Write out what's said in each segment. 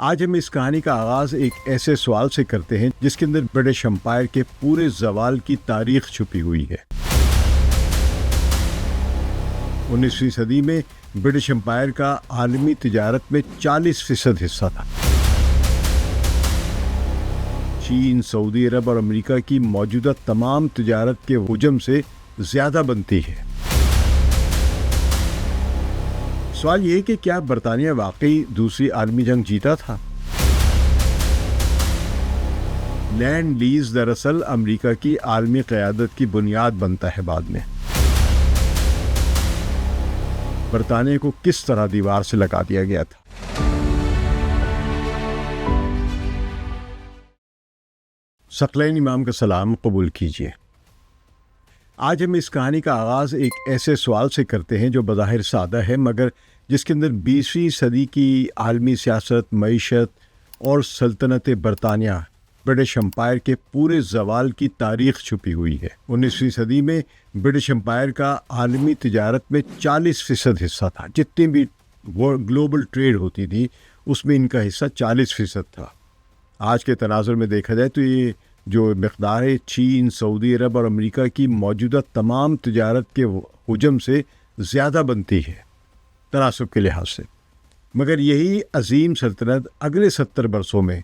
آج ہم اس کہانی کا آغاز ایک ایسے سوال سے کرتے ہیں جس کے اندر برٹش امپائر کے پورے زوال کی تاریخ چھپی ہوئی ہے۔ 19ویں صدی میں برٹش امپائر کا عالمی تجارت میں 40% حصہ تھا۔ چین، سعودی عرب اور امریکہ کی موجودہ تمام تجارت کے حجم سے زیادہ بنتی ہے۔ سوال یہ کہ کیا برطانیہ واقعی دوسری عالمی جنگ جیتا تھا؟ لینڈ لیز دراصل امریکہ کی عالمی قیادت کی بنیاد بنتا ہے بعد میں۔ برطانیہ کو کس طرح دیوار سے لگا دیا گیا تھا؟ ثقلین امام کا سلام قبول کیجیے۔ آج ہم اس کہانی کا آغاز ایک ایسے سوال سے کرتے ہیں جو بظاہر سادہ ہے مگر جس کے اندر 20ویں صدی کی عالمی سیاست، معیشت اور سلطنت برطانیہ برٹش امپائر کے پورے زوال کی تاریخ چھپی ہوئی ہے۔ 19ویں صدی میں برٹش امپائر کا عالمی تجارت میں 40% حصہ تھا۔ جتنی بھی گلوبل ٹریڈ ہوتی تھی اس میں ان کا حصہ 40% تھا۔ آج کے تناظر میں دیکھا جائے تو یہ جو مقدار ہے چین، سعودی عرب اور امریکہ کی موجودہ تمام تجارت کے حجم سے زیادہ بنتی ہے تناسب کے لحاظ سے۔ مگر یہی عظیم سلطنت اگلے 70 برسوں میں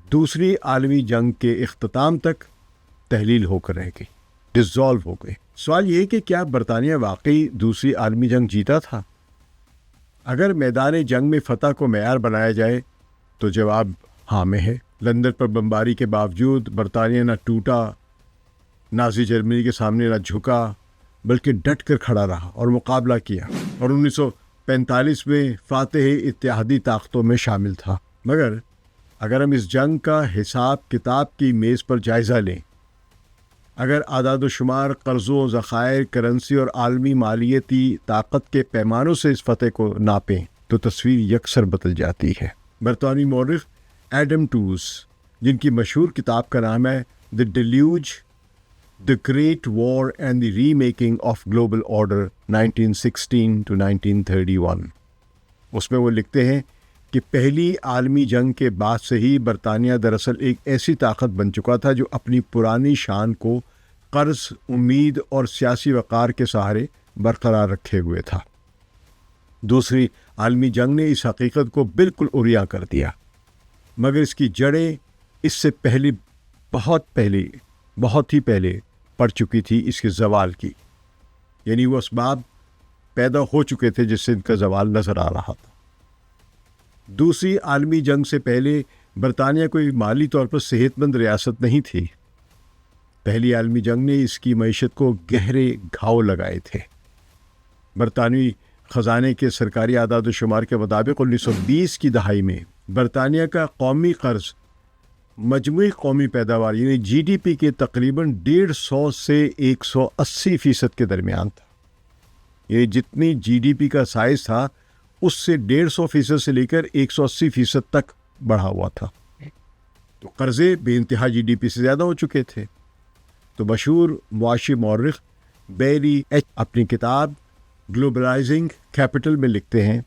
دوسری عالمی جنگ کے اختتام تک تحلیل ہو کر رہ گئی، ڈسزالو ہو گئی۔ سوال یہ کہ کیا برطانیہ واقعی دوسری عالمی جنگ جیتا تھا؟ اگر میدان جنگ میں فتح کو معیار بنایا جائے تو جواب ہاں میں ہے۔ لندن پر بمباری کے باوجود برطانیہ نہ ٹوٹا، نازی جرمنی کے سامنے نہ جھکا، بلکہ ڈٹ کر کھڑا رہا اور مقابلہ کیا، اور 1945 میں فاتح اتحادی طاقتوں میں شامل تھا۔ مگر اگر ہم اس جنگ کا حساب کتاب کی میز پر جائزہ لیں، اگر اعداد و شمار، قرضوں، ذخائر، کرنسی اور عالمی مالیتی طاقت کے پیمانوں سے اس فتح کو ناپیں تو تصویر یکسر بدل جاتی ہے۔ برطانوی مورخ ایڈم ٹوس، جن کی مشہور کتاب کا نام ہے the Deluge, the great war and the remaking of global order 1916 to 1931، اس میں وہ لکھتے ہیں کہ پہلی عالمی جنگ کے بعد سے ہی برطانیہ دراصل ایک ایسی طاقت بن چکا تھا جو اپنی پرانی شان کو قرض، امید اور سیاسی وقار کے سہارے برقرار رکھے ہوئے تھا۔ دوسری عالمی جنگ نے اس حقیقت کو بالکل عریاں کر دیا، مگر اس کی جڑیں اس سے بہت ہی پہلے پڑ چکی تھی اس کے زوال کی، یعنی وہ اسباب پیدا ہو چکے تھے جس سے ان کا زوال نظر آ رہا تھا۔ دوسری عالمی جنگ سے پہلے برطانیہ کوئی مالی طور پر صحت مند ریاست نہیں تھی۔ پہلی عالمی جنگ نے اس کی معیشت کو گہرے گھاؤ لگائے تھے۔ برطانوی خزانے کے سرکاری اعداد و شمار کے مطابق 1920 کی دہائی میں برطانیہ کا قومی قرض مجموعی قومی پیداوار یعنی جی ڈی پی کے تقریباً 150 سے 180% کے درمیان تھا۔ یہ جتنی جی ڈی پی کا سائز تھا اس سے 150% سے لے کر 180% تک بڑھا ہوا تھا۔ تو قرضے بے انتہا جی ڈی پی سے زیادہ ہو چکے تھے۔ تو مشہور معاشی مورخ بیری ایچ اپنی کتاب گلوبلائزنگ کیپٹل میں لکھتے ہیں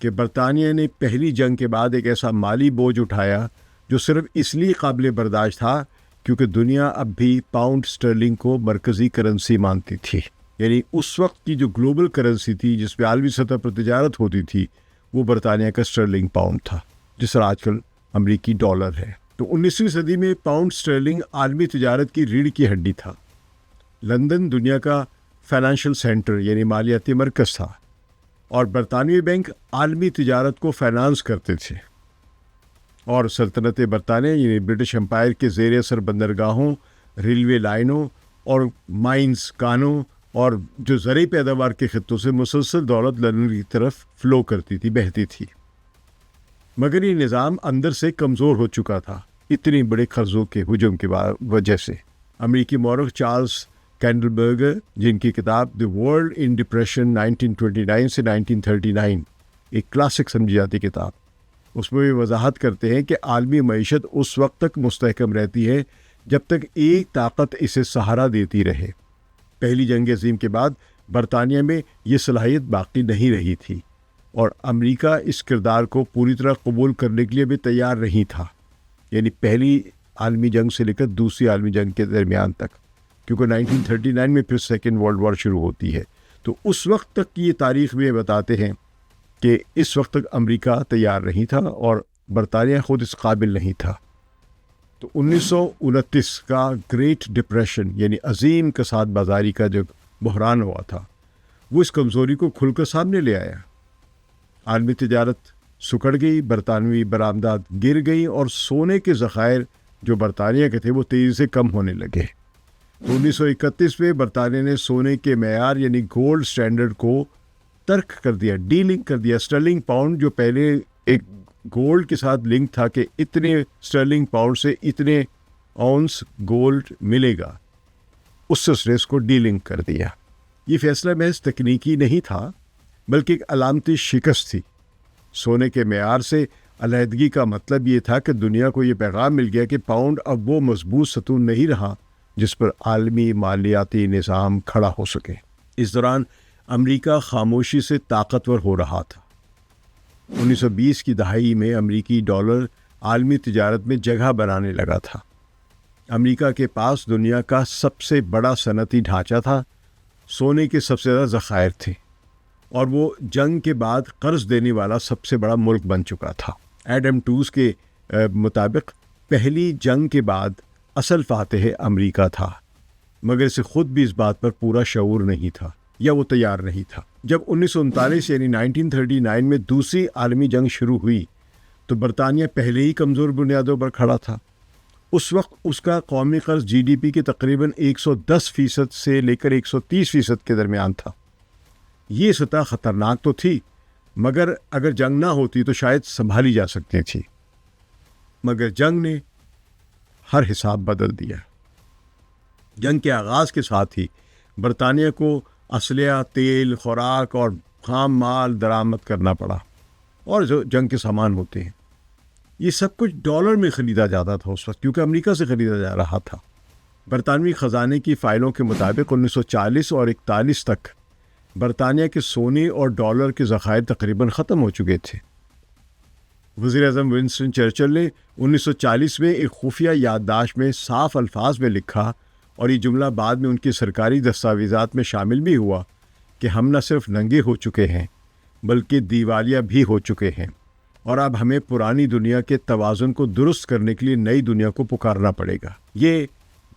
کہ برطانیہ نے پہلی جنگ کے بعد ایک ایسا مالی بوجھ اٹھایا جو صرف اس لیے قابل برداشت تھا کیونکہ دنیا اب بھی پاؤنڈ سٹرلنگ کو مرکزی کرنسی مانتی تھی۔ یعنی اس وقت کی جو گلوبل کرنسی تھی جس پہ عالمی سطح پر تجارت ہوتی تھی وہ برطانیہ کا سٹرلنگ پاؤنڈ تھا، جس طرح آج کل امریکی ڈالر ہے۔ تو 19ویں صدی میں پاؤنڈ سٹرلنگ عالمی تجارت کی ریڑھ کی ہڈی تھا۔ لندن دنیا کا فائنانشل سینٹر یعنی مالیاتی مرکز تھا اور برطانوی بینک عالمی تجارت کو فائنانس کرتے تھے، اور سلطنت برطانیہ یعنی برٹش امپائر کے زیر اثر بندرگاہوں، ریلوے لائنوں اور مائنز کانوں اور جو زرعی پیداوار کے خطوں سے مسلسل دولت لندن کی طرف فلو کرتی تھی، بہتی تھی۔ مگر یہ نظام اندر سے کمزور ہو چکا تھا اتنی بڑے قرضوں کے ہجوم کی وجہ سے۔ امریکی مورخ چارلز کینڈلبرگر، جن کی کتاب دی ورلڈ ان ڈپریشن 1929 سے 1939 ایک کلاسک سمجھی جاتی کتاب، اس میں بھی وضاحت کرتے ہیں کہ عالمی معیشت اس وقت تک مستحکم رہتی ہے جب تک ایک طاقت اسے سہارا دیتی رہے۔ پہلی جنگ عظیم کے بعد برطانیہ میں یہ صلاحیت باقی نہیں رہی تھی۔ اور امریکہ اس کردار کو پوری طرح قبول کرنے کے لیے بھی تیار نہیں تھا، یعنی پہلی عالمی جنگ سے لے کر دوسری عالمی جنگ کے درمیان تک، کیونکہ 1939 میں پھر سیکنڈ ورلڈ وار شروع ہوتی ہے۔ تو اس وقت تک کی یہ تاریخ میں بتاتے ہیں کہ اس وقت تک امریکہ تیار نہیں تھا اور برطانیہ خود اس قابل نہیں تھا۔ تو 1929 کا گریٹ ڈپریشن یعنی عظیم کساد بازاری کا جو بحران ہوا تھا، وہ اس کمزوری کو کھل کر سامنے لے آیا۔ عالمی تجارت سکڑ گئی، برطانوی برآمدات گر گئی اور سونے کے ذخائر جو برطانیہ کے تھے وہ تیزی سے کم ہونے لگے۔ تو 1931 میں برطانیہ نے سونے کے معیار یعنی گولڈ سٹینڈرڈ کو ترک کر دیا، ڈی لنک کر دیا۔ سٹرلنگ پاؤنڈ جو پہلے ایک گولڈ کے ساتھ لنک تھا کہ اتنے سٹرلنگ پاؤنڈ سے اتنے اونس گولڈ ملے گا، اس نے اس کو ڈی لنک کر دیا۔ یہ فیصلہ محض تکنیکی نہیں تھا بلکہ ایک علامتی شکست تھی۔ سونے کے معیار سے علیحدگی کا مطلب یہ تھا کہ دنیا کو یہ پیغام مل گیا کہ پاؤنڈ اب وہ مضبوط ستون نہیں رہا جس پر عالمی مالیاتی نظام کھڑا ہو سکے۔ اس دوران امریکہ خاموشی سے طاقتور ہو رہا تھا۔ 1920 کی دہائی میں امریکی ڈالر عالمی تجارت میں جگہ بنانے لگا تھا۔ امریکہ کے پاس دنیا کا سب سے بڑا صنعتی ڈھانچہ تھا، سونے کے سب سے زیادہ ذخائر تھے، اور وہ جنگ کے بعد قرض دینے والا سب سے بڑا ملک بن چکا تھا۔ ایڈم ٹوز کے مطابق پہلی جنگ کے بعد اصل فاتح امریکہ تھا، مگر اسے خود بھی اس بات پر پورا شعور نہیں تھا یا وہ تیار نہیں تھا۔ جب 1939 یعنی 1939 میں دوسری عالمی جنگ شروع ہوئی تو برطانیہ پہلے ہی کمزور بنیادوں پر کھڑا تھا۔ اس وقت اس کا قومی قرض جی ڈی پی کے تقریباً 110% سے لے کر 130% کے درمیان تھا۔ یہ سطح خطرناک تو تھی، مگر اگر جنگ نہ ہوتی تو شاید سنبھالی جا سکتی تھی، مگر جنگ نے ہر حساب بدل دیا۔ جنگ کے آغاز کے ساتھ ہی برطانیہ کو اسلحہ، تیل، خوراک اور خام مال درآمد کرنا پڑا، اور جو جنگ کے سامان ہوتے ہیں یہ سب کچھ ڈالر میں خریدا جاتا تھا اس وقت، کیونکہ امریکہ سے خریدا جا رہا تھا۔ برطانوی خزانے کی فائلوں کے مطابق 1940 اور 41 تک برطانیہ کے سونے اور ڈالر کے ذخائر تقریباً ختم ہو چکے تھے۔ وزیر اعظم ونسٹن چرچل نے 1940 میں ایک خفیہ یادداشت میں صاف الفاظ میں لکھا، اور یہ جملہ بعد میں ان کی سرکاری دستاویزات میں شامل بھی ہوا، کہ ہم نہ صرف ننگے ہو چکے ہیں بلکہ دیوالیہ بھی ہو چکے ہیں، اور اب ہمیں پرانی دنیا کے توازن کو درست کرنے کے لیے نئی دنیا کو پکارنا پڑے گا۔ یہ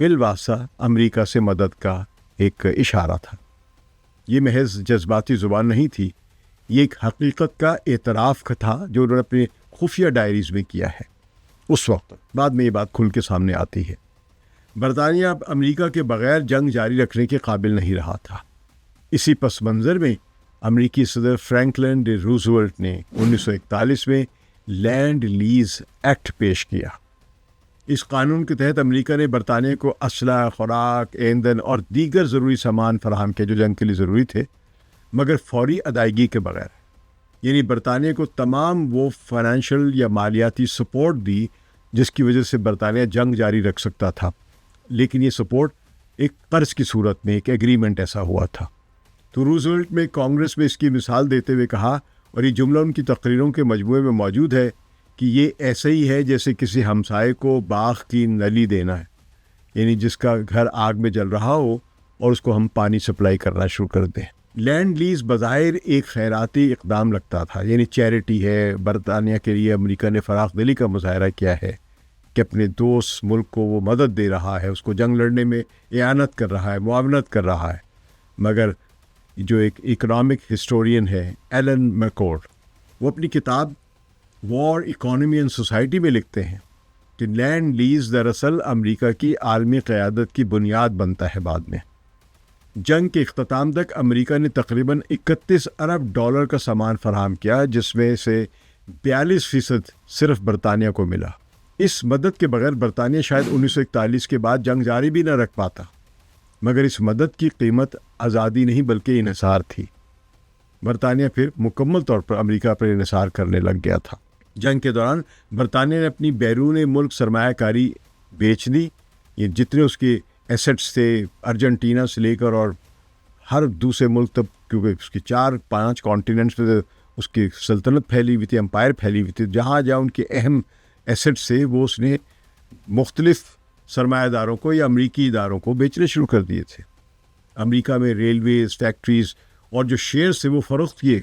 بالواسطہ امریکہ سے مدد کا ایک اشارہ تھا۔ یہ محض جذباتی زبان نہیں تھی، یہ ایک حقیقت کا اعتراف تھا جو انہوں نے اپنے خفیہ ڈائریز میں کیا ہے اس وقت۔ بعد میں یہ بات کھل کے سامنے آتی ہے۔ برطانیہ اب امریکہ کے بغیر جنگ جاری رکھنے کے قابل نہیں رہا تھا۔ اسی پس منظر میں امریکی صدر فرینکلن ڈی روزولٹ نے 1941 میں لینڈ لیز ایکٹ پیش کیا۔ اس قانون کے تحت امریکہ نے برطانیہ کو اسلحہ، خوراک، ایندھن اور دیگر ضروری سامان فراہم کیا جو جنگ کے لیے ضروری تھے، مگر فوری ادائیگی کے بغیر۔ یعنی برطانیہ کو تمام وہ فائنینشیل یا مالیاتی سپورٹ دی جس کی وجہ سے برطانیہ جنگ جاری رکھ سکتا تھا، لیکن یہ سپورٹ ایک قرض کی صورت میں، ایک ایگریمنٹ ایسا ہوا تھا۔ تو روزولٹ نے کانگریس میں اس کی مثال دیتے ہوئے کہا، اور یہ جملہ ان کی تقریروں کے مجموعے میں موجود ہے، کہ یہ ایسا ہی ہے جیسے کسی ہمسائے کو باغ کی نلی دینا ہے، یعنی جس کا گھر آگ میں جل رہا ہو اور اس کو ہم پانی سپلائی کرنا شروع کر دیں۔ لینڈ لیز بظاہر ایک خیراتی اقدام لگتا تھا، یعنی چیریٹی ہے۔ برطانیہ کے لیے امریکہ نے فراخ دلی کا مظاہرہ کیا ہے کہ اپنے دوست ملک کو وہ مدد دے رہا ہے، اس کو جنگ لڑنے میں اعانت کر رہا ہے، معاونت کر رہا ہے۔ مگر جو ایک اکنامک ہسٹورین ہے ایلن میکورڈ، وہ اپنی کتاب وار، اکانومی اینڈ سوسائٹی میں لکھتے ہیں کہ لینڈ لیز دراصل امریکہ کی عالمی قیادت کی بنیاد بنتا ہے۔ بعد میں جنگ کے اختتام تک امریکہ نے تقریباً 31 ارب ڈالر کا سامان فراہم کیا، جس میں سے 42% صرف برطانیہ کو ملا۔ اس مدد کے بغیر برطانیہ شاید 1941 کے بعد جنگ جاری بھی نہ رکھ پاتا، مگر اس مدد کی قیمت آزادی نہیں بلکہ انحصار تھی۔ برطانیہ پھر مکمل طور پر امریکہ پر انحصار کرنے لگ گیا تھا۔ جنگ کے دوران برطانیہ نے اپنی بیرون ملک سرمایہ کاری بیچ دی، یہ جتنے اس کے ایسٹس تھے ارجنٹینا سے لے کر اور ہر دوسرے ملک تک، کیونکہ اس کی 4-5 کانٹیننٹس میں اس کی سلطنت پھیلی ہوئی تھی، امپائر پھیلی ہوئی تھی، جہاں جہاں ان کے اہم ایسٹ سے وہ اس نے مختلف سرمایہ داروں کو یا امریکی اداروں کو بیچنے شروع کر دیے تھے۔ امریکہ میں ریلویز، فیکٹریز اور جو شیئرز تھے وہ فروخت کیے۔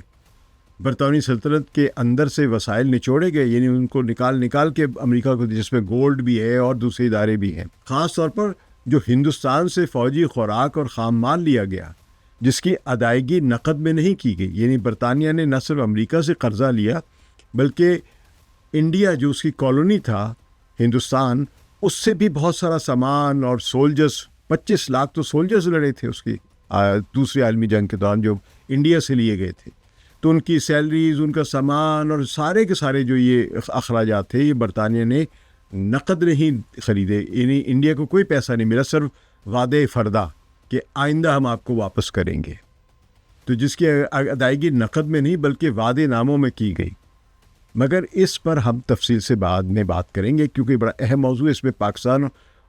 برطانوی سلطنت کے اندر سے وسائل نچوڑے گئے، یعنی ان کو نکال کے امریکہ کو، جس میں گولڈ بھی ہے اور دوسرے ادارے بھی ہیں۔ خاص طور پر جو ہندوستان سے فوجی خوراک اور خام مال لیا گیا، جس کی ادائیگی نقد میں نہیں کی گئی، یعنی برطانیہ نے نہ صرف امریکہ سے قرضہ لیا بلکہ انڈیا جو اس کی کالونی تھا ہندوستان، اس سے بھی بہت سارا سامان اور سولجرز، 25 لاکھ تو سولجرز لڑے تھے اس کی دوسری عالمی جنگ کے دوران جو انڈیا سے لیے گئے تھے، تو ان کی سیلریز، ان کا سامان اور سارے کے سارے جو یہ اخراجات تھے یہ برطانیہ نے نقد نہیں خریدے، یعنی انڈیا کو کوئی پیسہ نہیں ملا، صرف وعدے فردا کہ آئندہ ہم آپ کو واپس کریں گے، تو جس کی ادائیگی نقد میں نہیں بلکہ وعدے ناموں میں کی گئی۔ مگر اس پر ہم تفصیل سے بعد میں بات کریں گے، کیونکہ بڑا اہم موضوع اس میں پاکستان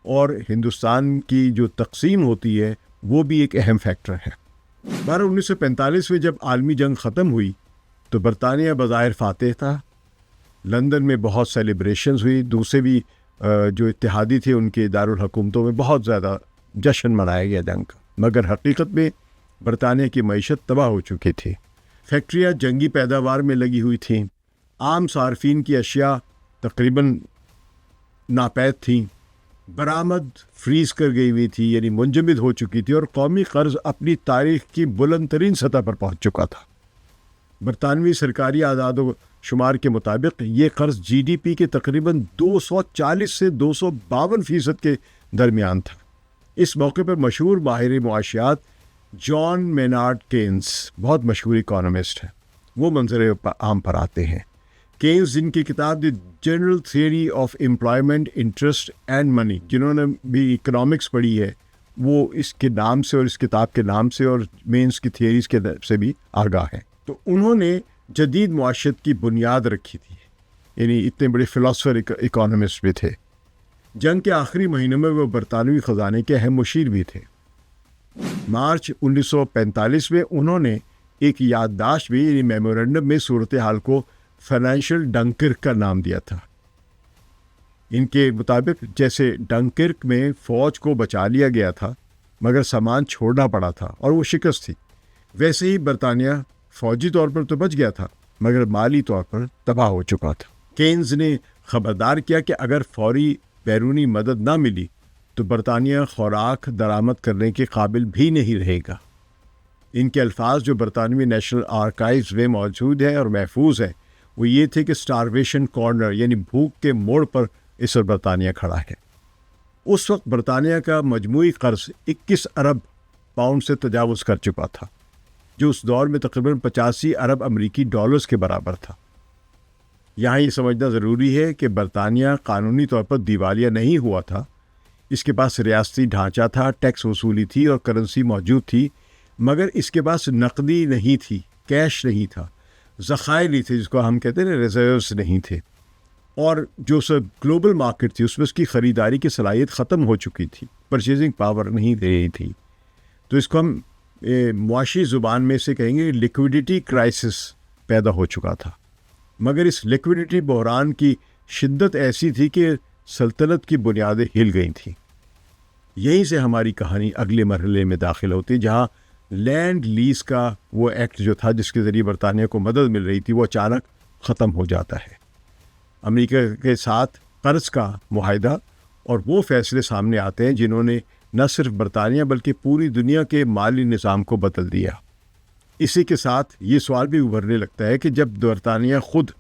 اور ہندوستان کی جو تقسیم ہوتی ہے وہ بھی ایک اہم فیکٹر ہے۔ 1945 میں جب عالمی جنگ ختم ہوئی تو برطانیہ بظاہر فاتح تھا، لندن میں بہت سیلیبریشنز ہوئی، دوسرے بھی جو اتحادی تھے ان کے دارالحکومتوں میں بہت زیادہ جشن منایا گیا جنگ کا، مگر حقیقت میں برطانیہ کی معیشت تباہ ہو چکی تھی۔ فیکٹریاں جنگی پیداوار میں لگی ہوئی تھیں، عام صارفین کی اشیاء تقریباً ناپید تھیں، برآمد فریز کر گئی ہوئی تھی، یعنی منجمد ہو چکی تھی، اور قومی قرض اپنی تاریخ کی بلند ترین سطح پر پہنچ چکا تھا۔ برطانوی سرکاری اعداد و شمار کے مطابق یہ قرض جی ڈی پی کے تقریباً 240 سے 252% کے درمیان تھا۔ اس موقع پر مشہور ماہر معاشیات جان مینارڈ کینز، بہت مشہور اکانومسٹ ہیں، وہ منظر عام پر آتے ہیں۔ کینز جن کی کتاب the general theory of employment, interest and money, جنہوں نے بھی اکنامکس پڑھی ہے وہ اس کے نام سے اور اس کتاب کے نام سے اور مینز کی تھیوریز کے سے بھی آگاہ ہیں۔ تو انہوں نے جدید معاشرت کی بنیاد رکھی تھی، یعنی اتنے بڑے فلاسفر اکانومسٹ بھی تھے۔ جنگ کے آخری مہینوں میں وہ برطانوی خزانے کے اہم مشیر بھی تھے۔ مارچ 1945 میں انہوں نے ایک یادداشت بھی، یعنی میمورنڈم میں صورتحال کو فائنینشیل ڈنکرک کا نام دیا تھا۔ ان کے مطابق جیسے ڈنکرک میں فوج کو بچا لیا گیا تھا مگر سامان چھوڑنا پڑا تھا اور وہ شکست تھی، ویسے ہی برطانیہ فوجی طور پر تو بچ گیا تھا مگر مالی طور پر تباہ ہو چکا تھا۔ کینز نے خبردار کیا کہ اگر فوری بیرونی مدد نہ ملی تو برطانیہ خوراک درآمد کرنے کے قابل بھی نہیں رہے گا۔ ان کے الفاظ جو برطانوی نیشنل آرکائیوز میں موجود ہیں اور محفوظ ہیں وہ یہ تھے کہ سٹارویشن کارنر، یعنی بھوک کے موڑ پر اس وقت برطانیہ کھڑا ہے۔ اس وقت برطانیہ کا مجموعی قرض 21 ارب پاؤنڈ سے تجاوز کر چکا تھا، جو اس دور میں تقریباً 85 ارب امریکی ڈالرز کے برابر تھا۔ یہاں یہ سمجھنا ضروری ہے کہ برطانیہ قانونی طور پر دیوالیہ نہیں ہوا تھا، اس کے پاس ریاستی ڈھانچہ تھا، ٹیکس وصولی تھی اور کرنسی موجود تھی، مگر اس کے پاس نقدی نہیں تھی، کیش نہیں تھا، ذخائر نہیں تھے، جس کو ہم کہتے ہیں ریزروز نہیں تھے، اور جو سب گلوبل مارکیٹ تھی اس میں اس کی خریداری کی صلاحیت ختم ہو چکی تھی، پرچیزنگ پاور نہیں دے رہی تھی۔ تو اس کو ہم معاشی زبان میں سے کہیں گے لیکویڈیٹی کرائسس پیدا ہو چکا تھا، مگر اس لیکویڈیٹی بحران کی شدت ایسی تھی کہ سلطنت کی بنیادیں ہل گئی تھیں۔ یہیں سے ہماری کہانی اگلے مرحلے میں داخل ہوتی، جہاں لینڈ لیز کا وہ ایکٹ جو تھا جس کے ذریعے برطانیہ کو مدد مل رہی تھی وہ اچانک ختم ہو جاتا ہے۔ امریکہ کے ساتھ قرض کا معاہدہ اور وہ فیصلے سامنے آتے ہیں جنہوں نے نہ صرف برطانیہ بلکہ پوری دنیا کے مالی نظام کو بدل دیا۔ اسی کے ساتھ یہ سوال بھی ابھرنے لگتا ہے کہ جب برطانیہ خود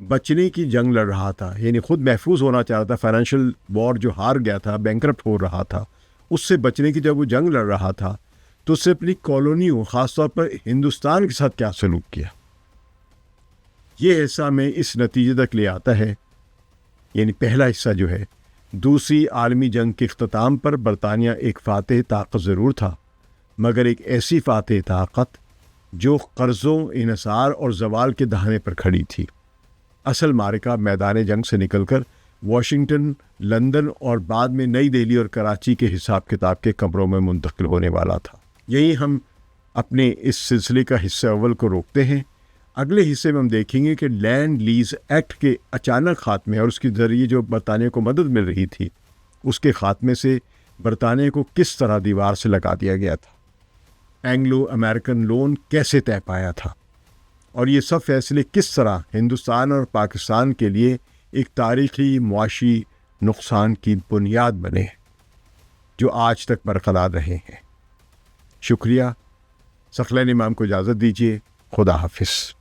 بچنے کی جنگ لڑ رہا تھا، یعنی خود محفوظ ہونا چاہ رہا تھا، فائنینشیل وار جو ہار گیا تھا، بینکرپٹ ہو رہا تھا، اس سے بچنے کی جب وہ جنگ لڑ رہا تھا تو اس سے اپنی کالونیوں خاص طور پر ہندوستان کے ساتھ کیا سلوک کیا، یہ حصہ میں اس نتیجے تک لے آتا ہے، یعنی پہلا حصہ جو ہے دوسری عالمی جنگ کے اختتام پر برطانیہ ایک فاتح طاقت ضرور تھا، مگر ایک ایسی فاتح طاقت جو قرضوں، انحصار اور زوال کے دہانے پر کھڑی تھی۔ اصل معرکہ میدان جنگ سے نکل کر واشنگٹن، لندن اور بعد میں نئی دہلی اور کراچی کے حساب کتاب کے کمروں میں منتقل ہونے والا تھا۔ یہی ہم اپنے اس سلسلے کا حصہ اول کو روکتے ہیں۔ اگلے حصے میں ہم دیکھیں گے کہ لینڈ لیز ایکٹ کے اچانک خاتمے اور اس کے ذریعے جو برطانیہ کو مدد مل رہی تھی اس کے خاتمے سے برطانیہ کو کس طرح دیوار سے لگا دیا گیا تھا، اینگلو امریکن لون کیسے طے پایا تھا، اور یہ سب فیصلے کس طرح ہندوستان اور پاکستان کے لیے ایک تاریخی معاشی نقصان کی بنیاد بنے جو آج تک برقرار رہے ہیں۔ شکریہ۔ ثقلین امام کو اجازت دیجیے۔ خدا حافظ۔